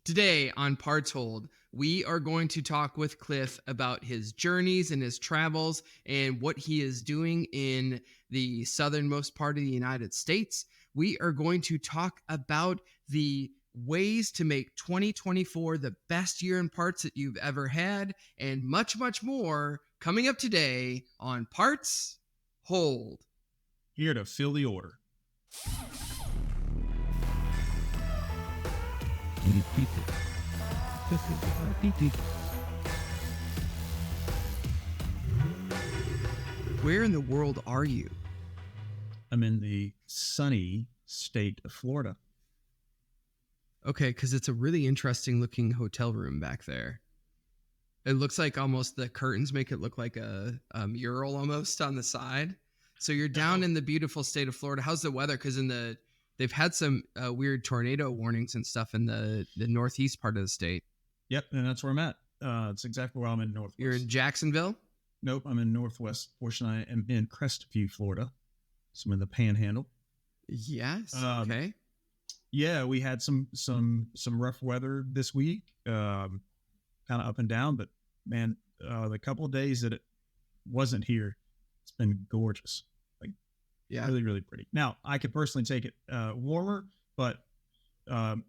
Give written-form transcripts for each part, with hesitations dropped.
Today on Parts Hold, we are going to talk with Cliff about his journeys and his travels and what he is doing in the southernmost part of the United States. We are going to talk about the ways to make 2024 the best year in parts that you've ever had, and much, much more coming up today on Parts Hold. Here to fill the order. Where in the world are you? I'm in the sunny state of Florida. Okay, because it's a really interesting looking hotel room back there. It looks like almost the curtains make it look like a mural almost on the side. So you're down in the beautiful state of Florida. How's the weather? Because they've had some weird tornado warnings and stuff in the northeast part of the state. Yep, and that's where I'm at. It's exactly where I'm in Northwest. You're in Jacksonville? Nope, I'm in Northwest portion. I am in Crestview, Florida. So I'm in the Panhandle. Yes. Okay. Yeah, we had some rough weather this week, kind of up and down. But man, the couple of days that it wasn't here, it's been gorgeous. Like, yeah, really, really pretty. Now, I could personally take it warmer, but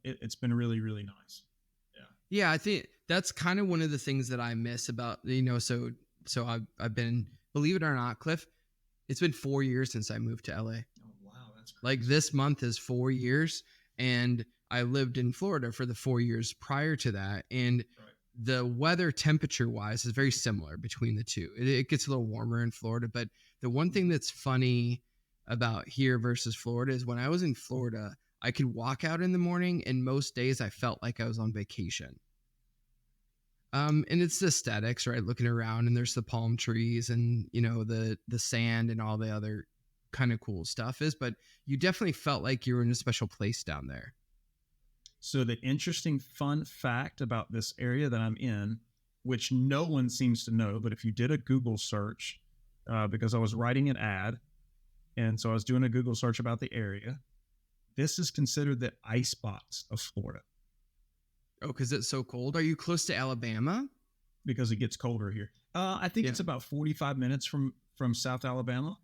it's been really, really nice. Yeah, I think that's kind of one of the things that I miss about, so I've been, believe it or not, Cliff, it's been 4 years since I moved to LA. Oh, wow. That's crazy. Like this month is 4 years, and I lived in Florida for the 4 years prior to that. And the weather temperature wise is very similar between the two. It gets a little warmer in Florida, but the one thing that's funny about here versus Florida is when I was in Florida, I could walk out in the morning, and most days I felt like I was on vacation. And it's the aesthetics, right? Looking around, and there's the palm trees and, the sand and all the other kind of cool stuff is, but you definitely felt like you were in a special place down there. So the interesting fun fact about this area that I'm in, which no one seems to know, but if you did a Google search, because I was writing an ad, and so I was doing a Google search about the area, this is considered the ice box of Florida. Oh, because it's so cold. Are you close to Alabama? Because it gets colder here. I think it's about 45 minutes from South Alabama.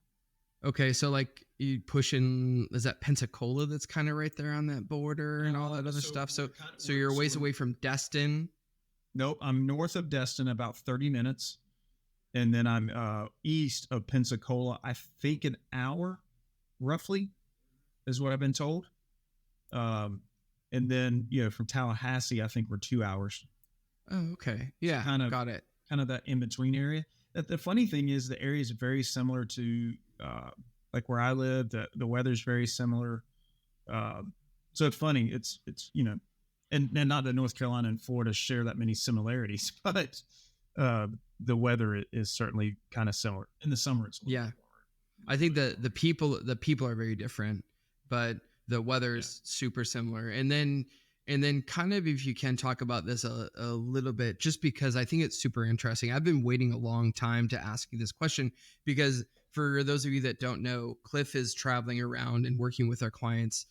Okay, so like you push in, is that Pensacola that's kind of right there on that border and all that other stuff? So you're a ways away from Destin? Nope, I'm north of Destin, about 30 minutes. And then I'm east of Pensacola, I think an hour, roughly, is what I've been told. And then, from Tallahassee, I think we're 2 hours. Oh, okay. Yeah, so got it. Kind of that in-between area. The funny thing is the area is very similar to, like where I live. The weather's very similar. So it's funny. It's and not that North Carolina and Florida share that many similarities, but the weather is certainly kind of similar. In the summer, it's warmer. I think the people are very different, but the weather is super similar. And then kind of, if you can talk about this a little bit, just because I think it's super interesting. I've been waiting a long time to ask you this question, because for those of you that don't know, Cliff is traveling around and working with our clients.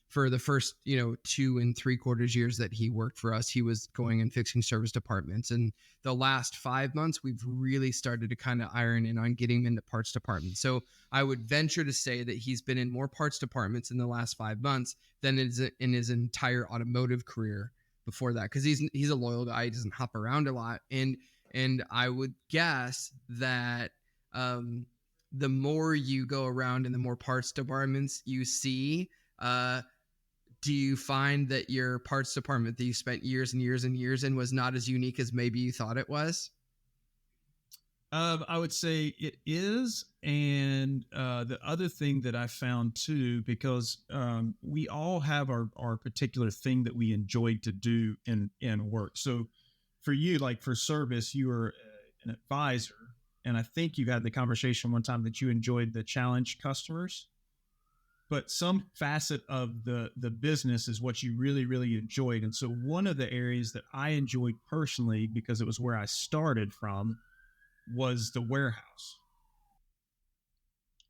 For the first, 2 3/4 years that he worked for us, he was going and fixing service departments. And the last 5 months, we've really started to kind of iron in on getting him into parts departments. So I would venture to say that he's been in more parts departments in the last 5 months than in his entire automotive career before that. Because he's a loyal guy. He doesn't hop around a lot. And I would guess that the more you go around and the more parts departments you see, do you find that your parts department that you spent years and years and years in was not as unique as maybe you thought it was? I would say it is. And the other thing that I found too, because we all have our particular thing that we enjoyed to do in work. So for you, like for service, you were an advisor. And I think you had the conversation one time that you enjoyed the challenge customers. But some facet of the business is what you really, really enjoyed. And so one of the areas that I enjoyed personally, because it was where I started from, was the warehouse.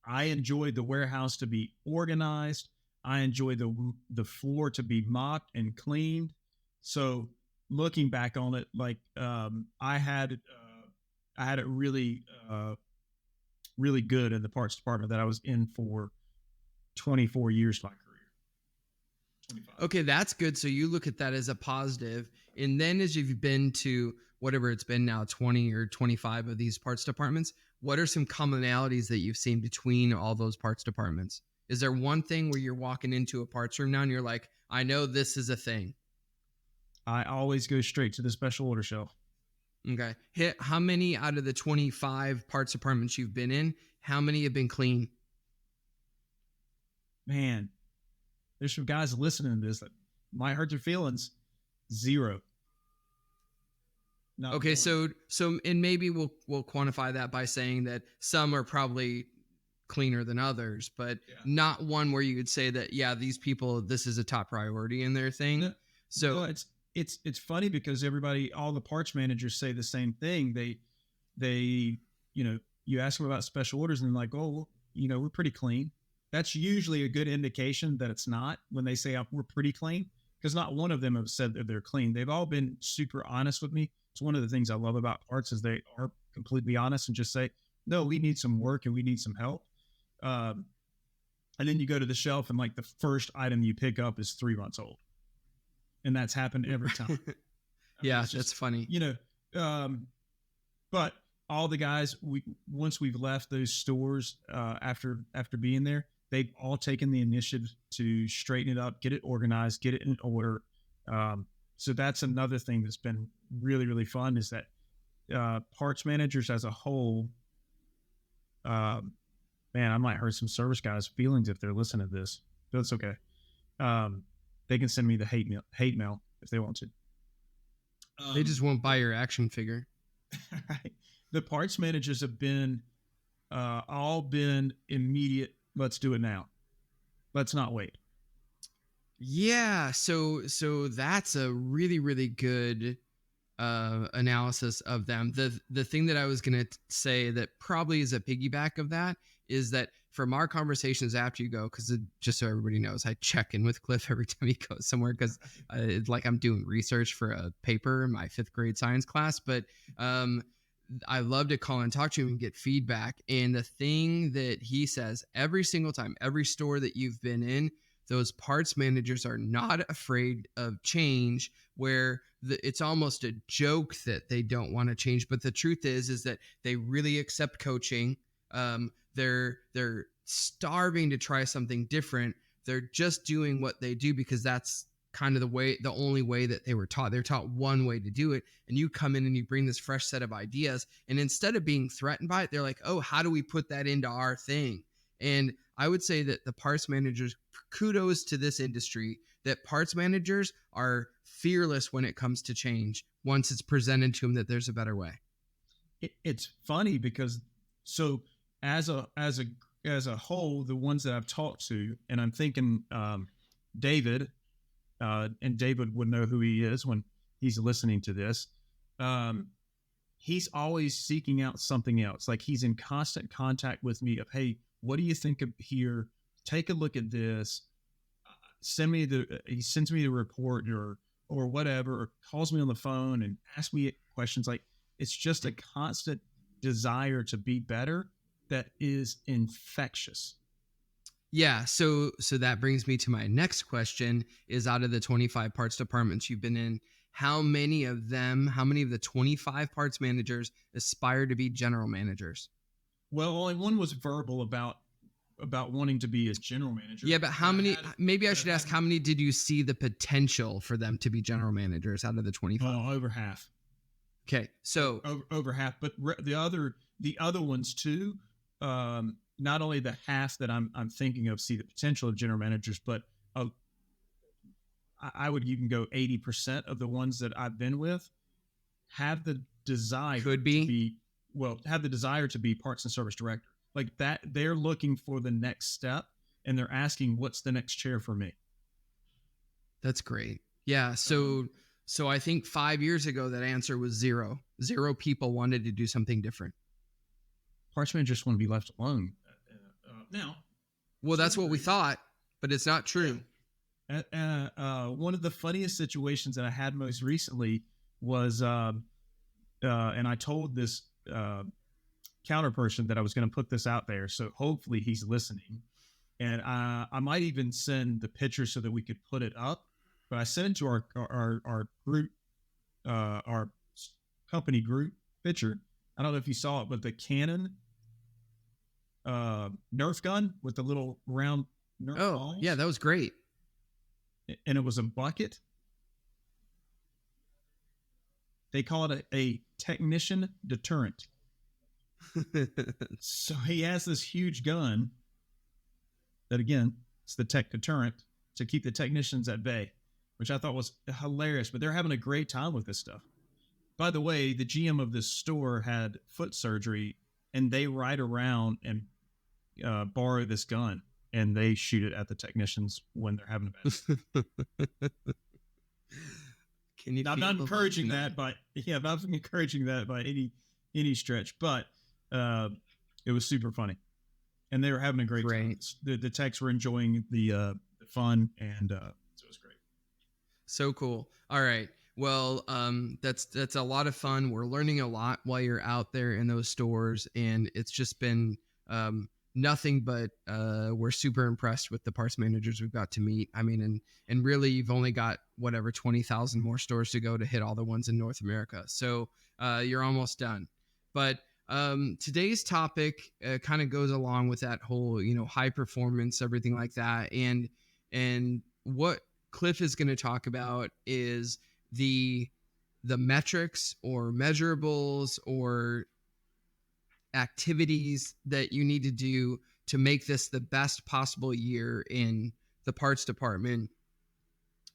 I enjoyed the warehouse to be organized. I enjoyed the floor to be mopped and cleaned. So looking back on it, like I had it really really good in the parts department that I was in for 24 years of my career. 25. Okay, that's good. So you look at that as a positive. And then as you've been to whatever it's been now, 20 or 25 of these parts departments, what are some commonalities that you've seen between all those parts departments? Is there one thing where you're walking into a parts room now and you're like, I know this is a thing? I always go straight to the special order shelf. Okay. How many out of the 25 parts departments you've been in, how many have been clean? Man, there's some guys listening to this that might hurt their feelings. Zero. Not Okay, one. so and maybe we'll quantify that by saying that some are probably cleaner than others, but Yeah. not one where you could say that yeah, these people, this is a top priority in their thing. No, So no, it's funny because all the parts managers say the same thing. They you ask them about special orders and they're like, oh, well, we're pretty clean. That's usually a good indication that it's not when they say we're pretty clean, because not one of them have said that they're clean. They've all been super honest with me. It's one of the things I love about parts is they are completely honest and just say, no, we need some work and we need some help. And then you go to the shelf and like the first item you pick up is 3 months old. And that's happened every time. yeah, that's funny. But all the guys, once we've left those stores after being there, they've all taken the initiative to straighten it up, get it organized, get it in order. So that's another thing that's been really, really fun is that parts managers as a whole, man, I might hurt some service guys' feelings if they're listening to this, but it's okay. They can send me the hate mail if they want to. They just won't buy your action figure. Right. The parts managers have been all been immediate. Let's do it now. Let's not wait. Yeah, so that's a really, really good analysis of them. The thing that I was gonna say that probably is a piggyback of that is that from our conversations after you go, because just so everybody knows, I check in with Cliff every time he goes somewhere because it's like I'm doing research for a paper in my 5th grade science class. But I love to call and talk to him and get feedback. And the thing that he says every single time, every store that you've been in, those parts managers are not afraid of change, where it's almost a joke that they don't want to change. But the truth is that they really accept coaching. They're starving to try something different. They're just doing what they do because that's kind of the only way that they were taught. They're taught one way to do it. And you come in and you bring this fresh set of ideas. And instead of being threatened by it, they're like, oh, how do we put that into our thing? And I would say that the parts managers, kudos to this industry, that parts managers are fearless when it comes to change once it's presented to them that there's a better way. It's funny because so as a whole, the ones that I've talked to, and I'm thinking David, and David would know who he is when he's listening to this. He's always seeking out something else. Like he's in constant contact with me of, hey, what do you think of here? Take a look at this. He sends me the report or whatever, or calls me on the phone and asks me questions. Like it's just a constant desire to be better that is infectious. Yeah, so that brings me to my next question is out of the 25 parts departments you've been in, how many of the 25 parts managers aspire to be general managers? Well, only one was verbal about wanting to be a general manager. Yeah, but how many? Maybe I should ask, how many did you see the potential for them to be general managers out of the 25? Oh, over half. Okay, so over half, but the other ones too. Not only the half that I'm thinking of see the potential of general managers, but I would even go 80% of the ones that I've been with have the desire could be have the desire to be parts and service director. Like that, they're looking for the next step and they're asking, what's the next chair for me? That's great. Yeah. So I think 5 years ago, that answer was zero. Zero people wanted to do something different. Parts managers want to be left alone now. Well, that's what we thought, but it's not true. One of the funniest situations that I had most recently was, and I told this counter person that I was going to put this out there. So hopefully he's listening. And I might even send the picture so that we could put it up. But I sent it to our group, our company group picture. I don't know if you saw it, but the Canon Nerf gun with the little round Nerf balls. Yeah, that was great. And it was a bucket. They call it a technician deterrent. So he has this huge gun that, again, it's the tech deterrent to keep the technicians at bay, which I thought was hilarious. But they're having a great time with this stuff. By the way, the GM of this store had foot surgery, and they ride around and borrow this gun, and they shoot it at the technicians when they're having a bad day. Can you? I'm not encouraging that, but I'm not encouraging that by any stretch. But it was super funny, and they were having a great time. The techs were enjoying the fun, and so it was great. So cool. All right. Well, that's a lot of fun. We're learning a lot while you're out there in those stores, and it's just been nothing but we're super impressed with the parts managers we've got to meet. I mean, and really, you've only got whatever 20,000 more stores to go to hit all the ones in North America. So you're almost done. But today's topic kind of goes along with that whole, high performance, everything like that, and what Cliff is going to talk about is the metrics or measurables or activities that you need to do to make this the best possible year in the parts department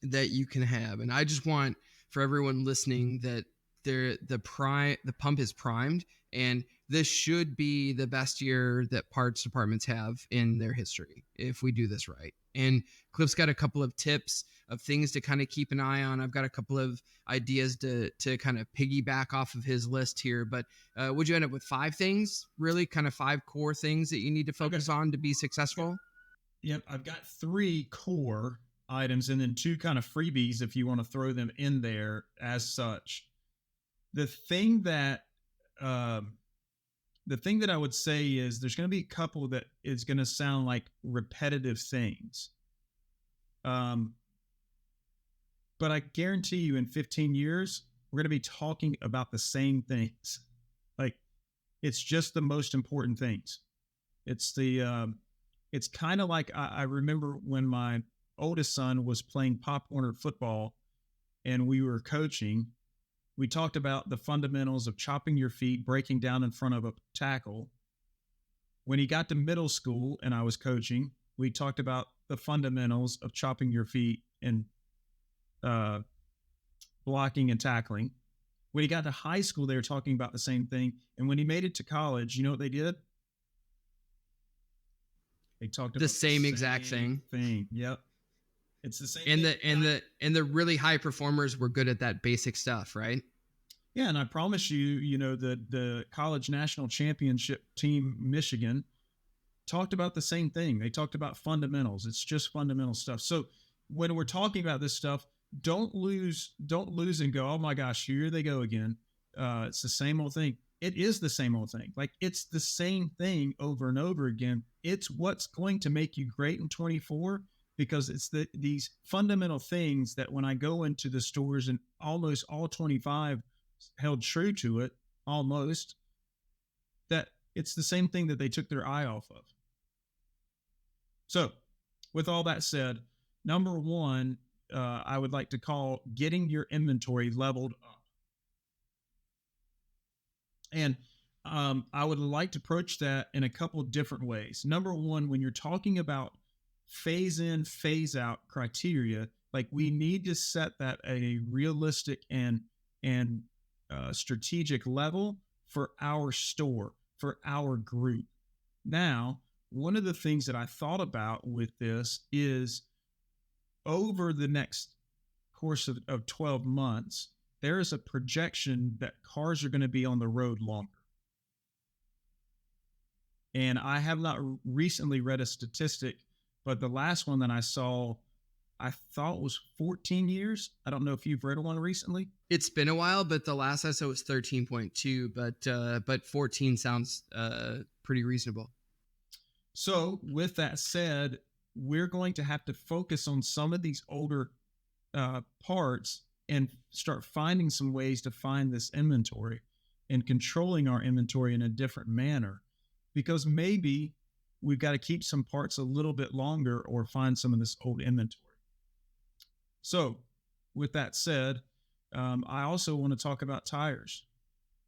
that you can have. And I just want for everyone listening that the pump is primed, and this should be the best year that parts departments have in their history if we do this right. And Cliff's got a couple of tips of things to kind of keep an eye on. I've got a couple of ideas to kind of piggyback off of his list here. But would you end up with 5 things, really kind of 5 core things that you need to focus on to be successful? Yep. I've got 3 core items and then 2 kind of freebies if you want to throw them in there as such. The thing that I would say is there's going to be a couple that is going to sound like repetitive things. But I guarantee you in 15 years, we're going to be talking about the same things. Like, it's just the most important things. It's it's kind of like I remember when my oldest son was playing Pop Warner football and we were coaching. We talked about the fundamentals of chopping your feet, breaking down in front of a tackle. When he got to middle school and I was coaching, we talked about the fundamentals of chopping your feet and blocking and tackling. When he got to high school, they were talking about the same thing. And when he made it to college, you know what they did? They talked about the same exact thing. Yep. It's the same and the really high performers were good at that basic stuff, right? Yeah, and I promise you, the college national championship team, Michigan, talked about the same thing. They talked about fundamentals. It's just fundamental stuff. So when we're talking about this stuff, don't lose and go, oh my gosh, here they go again. It's the same old thing. It is the same old thing. Like, it's the same thing over and over again. It's what's going to make you great in 24, because it's these fundamental things that when I go into the stores, and almost all 25 held true to it, almost, that it's the same thing that they took their eye off of. So with all that said, number 1, I would like to call getting your inventory leveled up. And I would like to approach that in a couple of different ways. Number 1, when you're talking about phase in, phase out criteria, like, we need to set that at a realistic and strategic level for our store, for our group. Now, one of the things that I thought about with this is, over the next course of 12 months, there is a projection that cars are going to be on the road longer. And I have not recently read a statistic, but the last one that I saw I thought was 14 years. I don't know if you've read one recently. It's been a while, but the last I saw was 13.2, but 14 sounds pretty reasonable. So, with that said, we're going to have to focus on some of these older parts and start finding some ways to find this inventory and controlling our inventory in a different manner, because maybe we've got to keep some parts a little bit longer or find some of this old inventory. So, with that said, I also want to talk about tires.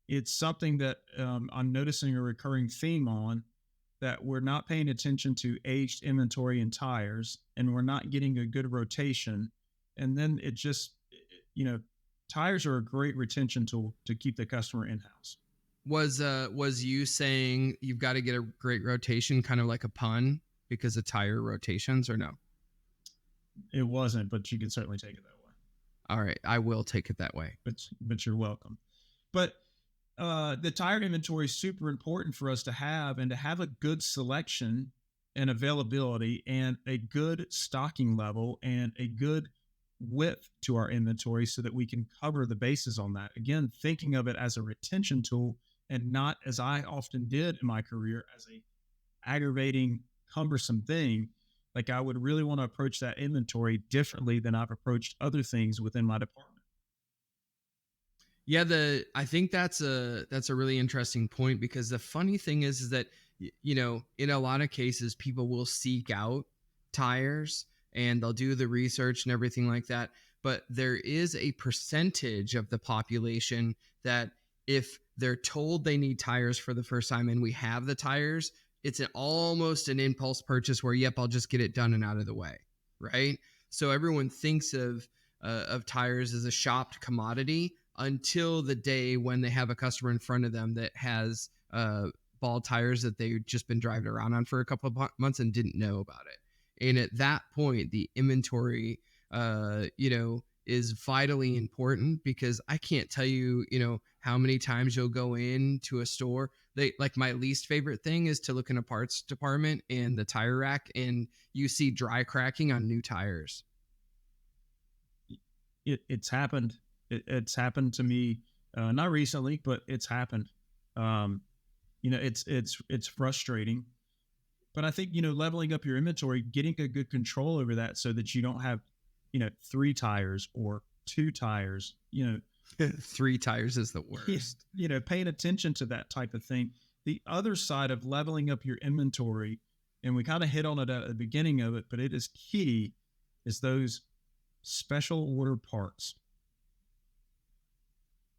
It's something that I'm noticing a recurring theme on, that we're not paying attention to aged inventory and tires, and we're not getting a good rotation. And then it just, you know, tires are a great retention tool to keep the customer in house. Was you saying you've got to get a great rotation, kind of like a pun because of tire rotations, or no? It wasn't, but you can certainly take it that way. All right, I will take it that way. But you're welcome. But the tire inventory is super important for us to have, and to have a good selection and availability and a good stocking level and a good width to our inventory so that we can cover the bases on that. Again, thinking of it as a retention tool and not, as I often did in my career, as a aggravating, cumbersome thing. Like, I would really want to approach that inventory differently than I've approached other things within my department. Yeah, I think that's a really interesting point, because the funny thing is that in a lot of cases people will seek out tires and they'll do the research and everything like that, but there is a percentage of the population that, if they're told they need tires for the first time and we have the tires, it's almost an impulse purchase where, yep, I'll just get it done and out of the way, right? So everyone thinks of tires as a shopped commodity until the day when they have a customer in front of them that has ball tires that they've just been driving around on for a couple of months and didn't know about it. And at that point, the inventory, is vitally important, because I can't tell you, how many times you'll go into a store. Like, my least favorite thing is to look in a parts department and the tire rack, and you see dry cracking on new tires. It's happened. It's happened to me, not recently, but it's happened. It's frustrating, but I think, leveling up your inventory, getting a good control over that so that you don't have, 3 tires or 2 tires, 3 tires is the worst. Paying attention to that type of thing. The other side of leveling up your inventory, and we kind of hit on it at the beginning of it, but it is key, is those special order parts.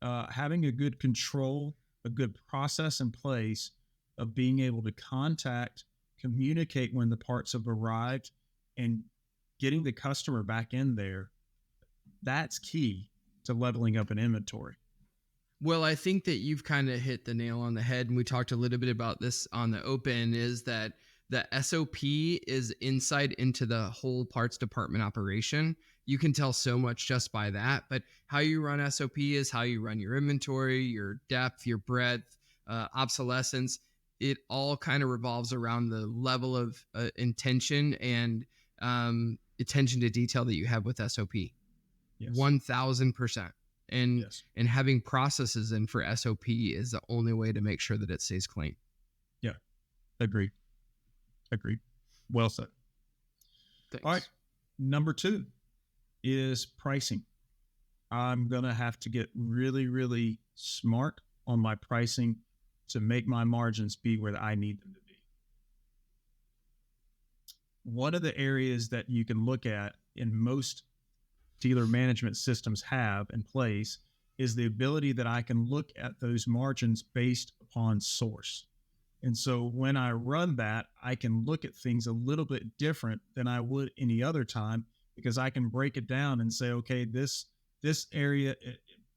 Having a good control, a good process in place of being able to contact, communicate when the parts have arrived, and getting the customer back in there, that's key to leveling up an inventory. Well, I think that you've kind of hit the nail on the head, and we talked a little bit about this on the open, is that the SOP is insight into the whole parts department operation. You can tell so much just by that, but how you run SOP is how you run your inventory, your depth, your breadth, obsolescence. It all kind of revolves around the level of intention and attention to detail that you have with SOP. Yes. 1000%. And yes. And having processes in for SOP is the only way to make sure that it stays clean. Yeah. Agreed. Well said. Thanks. All right. Number 2 is pricing. I'm going to have to get really, really smart on my pricing to make my margins be where I need them to be. One of the areas that you can look at, in most dealer management systems have in place, is the ability that I can look at those margins based upon source. And so when I run that, I can look at things a little bit different than I would any other time, because I can break it down and say, okay, this area,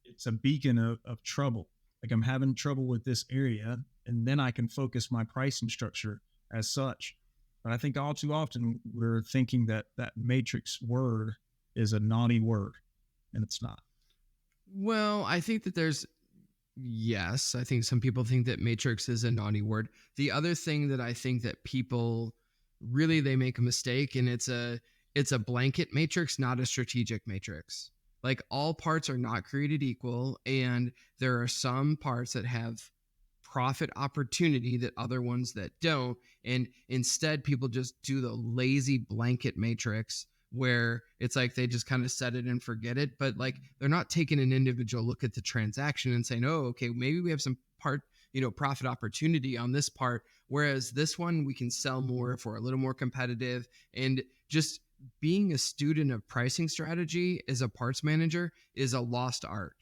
it's a beacon of trouble. Like, I'm having trouble with this area, and then I can focus my pricing structure as such. But I think all too often we're thinking that matrix word is a naughty word, and it's not. Well, I think that yes, I think some people think that matrix is a naughty word. The other thing that I think that people really, they make a mistake, and It's a blanket matrix, not a strategic matrix. Like all parts are not created equal, and there are some parts that have profit opportunity that other ones that don't. And instead, people just do the lazy blanket matrix where it's like they just kind of set it and forget it. But like they're not taking an individual look at the transaction and saying, oh, okay, maybe we have some part, profit opportunity on this part. Whereas this one, we can sell more if we're a little more competitive. And just being a student of pricing strategy as a parts manager is a lost art.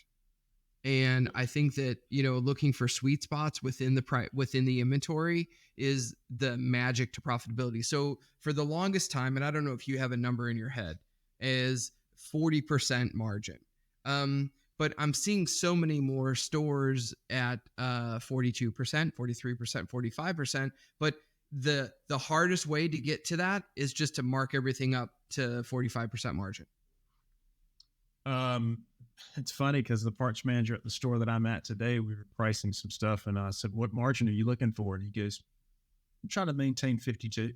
And I think that looking for sweet spots within the inventory is the magic to profitability. So for the longest time, and I don't know if you have a number in your head, is 40% margin. But I'm seeing so many more stores at 42%, 43%, 45%. But the hardest way to get to that is just to mark everything up to 45% margin. It's funny because the parts manager at the store that I'm at today, we were pricing some stuff, and I said, "What margin are you looking for?" And he goes, "I'm trying to maintain 52."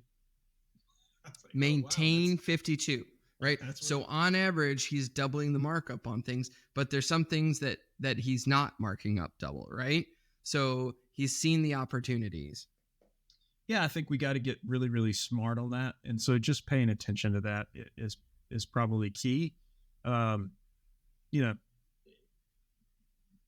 Like, maintain 52, right? So what on average, he's doubling the markup on things, but there's some things that he's not marking up double, right? So he's seen the opportunities. Yeah, I think we got to get really, really smart on that, and so just paying attention to that is probably key. You know,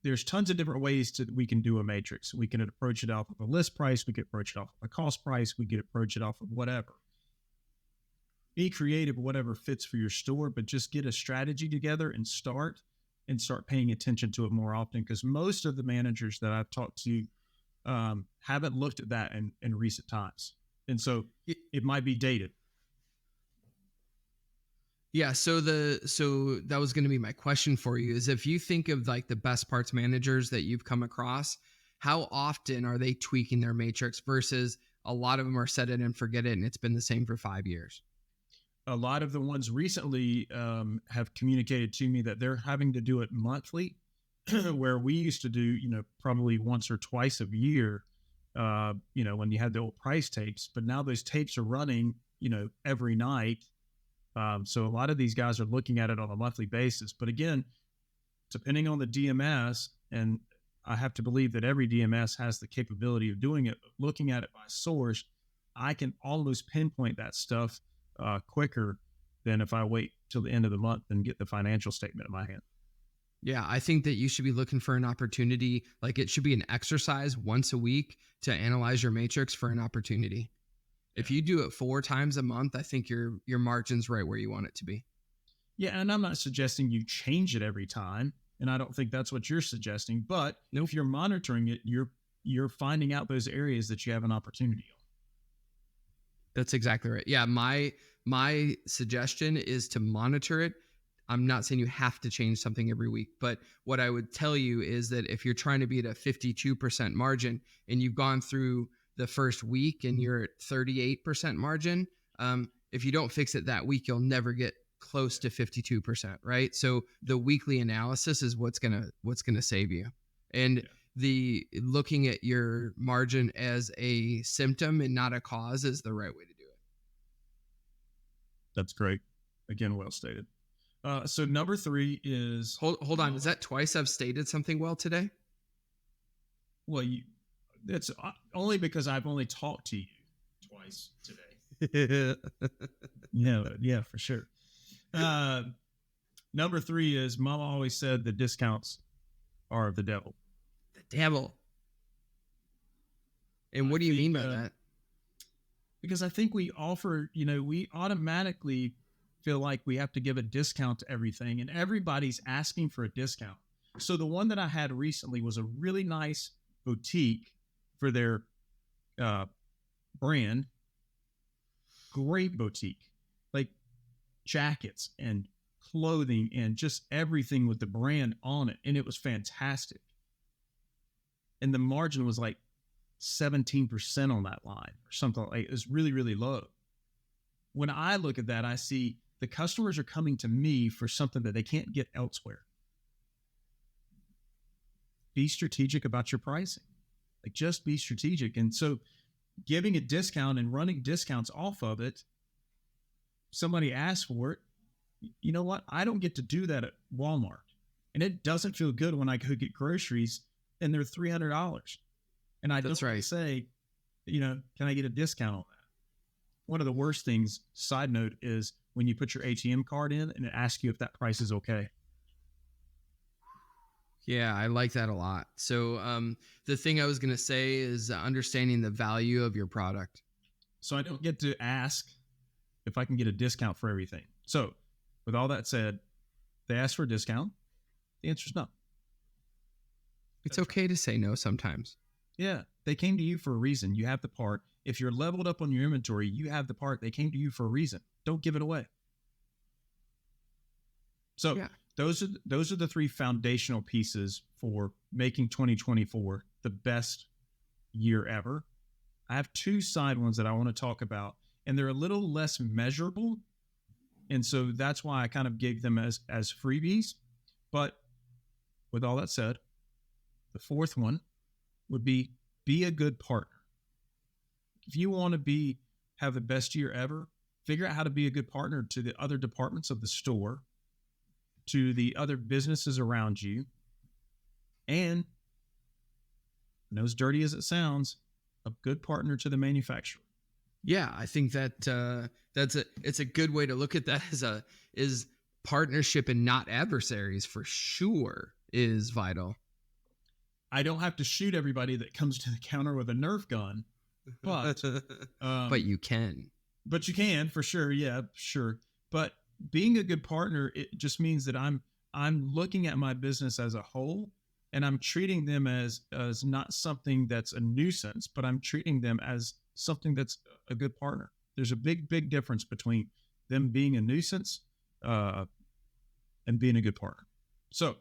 there's tons of different ways we can do a matrix. We can approach it off of a list price. We can approach it off of a cost price. We can approach it off of whatever. Be creative, whatever fits for your store, but just get a strategy together and start paying attention to it more often. Because most of the managers that I've talked to haven't looked at that in recent times. And so it might be dated. Yeah, so that was going to be my question for you is if you think of like the best parts managers that you've come across, how often are they tweaking their matrix versus a lot of them are set it and forget it and it's been the same for 5 years? A lot of the ones recently have communicated to me that they're having to do it monthly, where we used to do, probably once or twice a year, when you had the old price tapes, but now those tapes are running, every night. So a lot of these guys are looking at it on a monthly basis. But again, depending on the DMS, and I have to believe that every DMS has the capability of doing it, but looking at it by source, I can almost pinpoint that stuff quicker than if I wait till the end of the month and get the financial statement in my hand. Yeah, I think that you should be looking for an opportunity. Like it should be an exercise once a week to analyze your matrix for an opportunity. If you do it 4 times a month, I think your margin's right where you want it to be. Yeah, and I'm not suggesting you change it every time, and I don't think that's what you're suggesting. But if you're monitoring it, you're finding out those areas that you have an opportunity on. That's exactly right. Yeah, my suggestion is to monitor it. I'm not saying you have to change something every week, but what I would tell you is that if you're trying to be at a 52% margin and you've gone through the first week and you're at 38% margin, if you don't fix it that week, you'll never get close to 52%, right? So the weekly analysis is what's gonna save you. And the looking at your margin as a symptom and not a cause is the right way to do it. That's great. Again, well stated. So number 3 is hold on. Is that twice I've stated something well today? Well, that's only because I've only talked to you twice today. Yeah, for sure. Number 3 is Mama always said the discounts are of the devil. The devil. And what do you mean by that? Because I think we offer, we automatically feel like we have to give a discount to everything, and everybody's asking for a discount. So the one that I had recently was a really nice boutique for their brand. Great boutique, like jackets and clothing and just everything with the brand on it. And it was fantastic. And the margin was like 17% on that line or something like it was really, really low. When I look at that, I see the customers are coming to me for something that they can't get elsewhere. Be strategic about your pricing. Like just be strategic. And so giving a discount and running discounts off of it somebody asks for it, you know what? I don't get to do that at Walmart. And it doesn't feel good when I go get groceries and they're $300. And I That's don't right. say, can I get a discount on that? One of the worst things, side note, is when you put your ATM card in and it asks you if that price is okay. Yeah, I like that a lot. So the thing I was going to say is understanding the value of your product. So I don't get to ask if I can get a discount for everything. So with all that said, they ask for a discount. The answer is no. It's That's okay to say no sometimes. Yeah, they came to you for a reason. You have the part. If you're leveled up on your inventory, you have the part. They came to you for a reason. Don't give it away. So Yeah. those are the three foundational pieces for making 2024 the best year ever. I have two side ones that I want to talk about, and they're a little less measurable, and so that's why I kind of gave them as freebies. But with all that said, the fourth one would be a good partner. If you want to have the best year ever, figure out how to be a good partner to the other departments of the store, to the other businesses around you, and, as dirty as it sounds, a good partner to the manufacturer. Yeah, I think that it's a good way to look at that is partnership and not adversaries for sure is vital. I don't have to shoot everybody that comes to the counter with a Nerf gun, but but you can. But you can, for sure. Yeah, sure. But being a good partner, it just means that I'm looking at my business as a whole, and I'm treating them as not something that's a nuisance, but I'm treating them as something that's a good partner. There's a big difference between them being a nuisance and being a good partner. So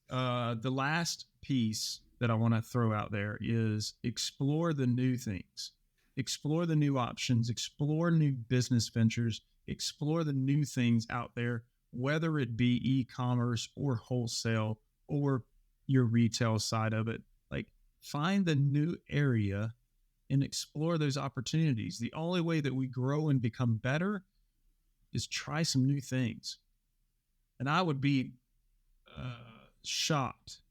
the last piece that I want to throw out there is explore the new things, explore the new options, explore new business ventures, explore the new things out there, whether it be e-commerce or wholesale or your retail side of it. Like, find the new area and explore those opportunities. The only way that we grow and become better is try some new things. And I would be shocked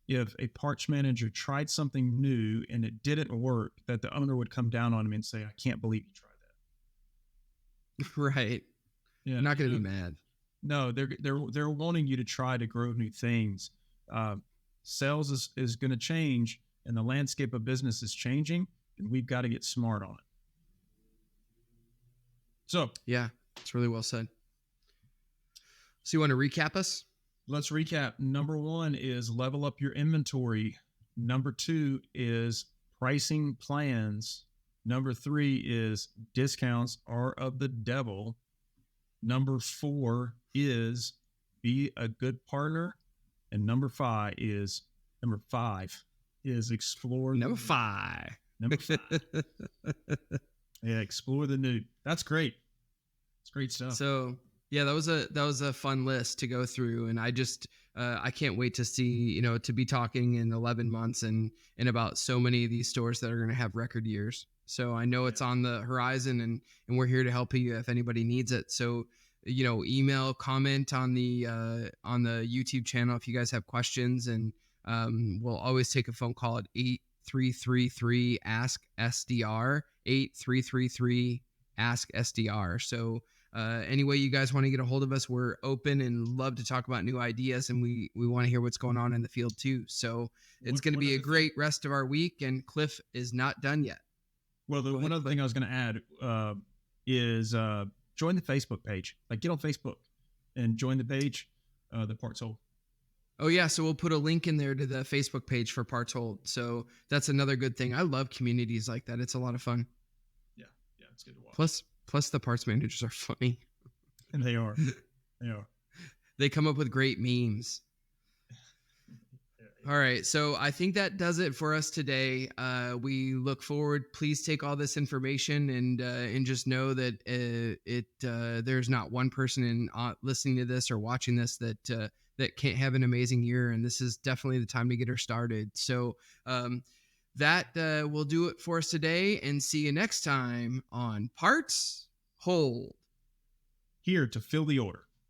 if a parts manager tried something new and it didn't work, that the owner would come down on him and say, I can't believe you tried that. Right. Yeah. I'm not going to be mad. No, they're wanting you to try to grow new things. Sales is going to change, and the landscape of business is changing, and we've got to get smart on it. So yeah, it's really well said. So you want to recap us? Let's recap. Number 1 is level up your inventory. Number 2 is pricing plans. Number 3 is discounts are of the devil. Number 4 is be a good partner. And number 5 is explore. Number 5. Yeah, explore the new. That's great. It's great stuff. So yeah, that was a fun list to go through, and I just I can't wait to see, to be talking in 11 months and about so many of these stores that are going to have record years. So I know it's on the horizon, and we're here to help you if anybody needs it. So email, comment on the YouTube channel if you guys have questions, and we'll always take a phone call at 8333 ask SDR 8333 ask SDR. So any way you guys want to get a hold of us, we're open and love to talk about new ideas, and we want to hear what's going on in the field too. So it's going to be a great rest of our week, and Cliff is not done yet. Well, one other thing I was going to add is join the Facebook page. Like, get on Facebook and join the page, the Parts Hold. Oh yeah, so we'll put a link in there to the Facebook page for Parts Hold. So that's another good thing. I love communities like that. It's a lot of fun. Yeah, it's good to watch. Plus the parts managers are funny. And they are. They come up with great memes. All right, so I think that does it for us today. We look forward. Please take all this information and just know that there's not one person listening to this or watching this that can't have an amazing year, and this is definitely the time to get her started. So that will do it for us today, and see you next time on Parts Hold. here to fill the order.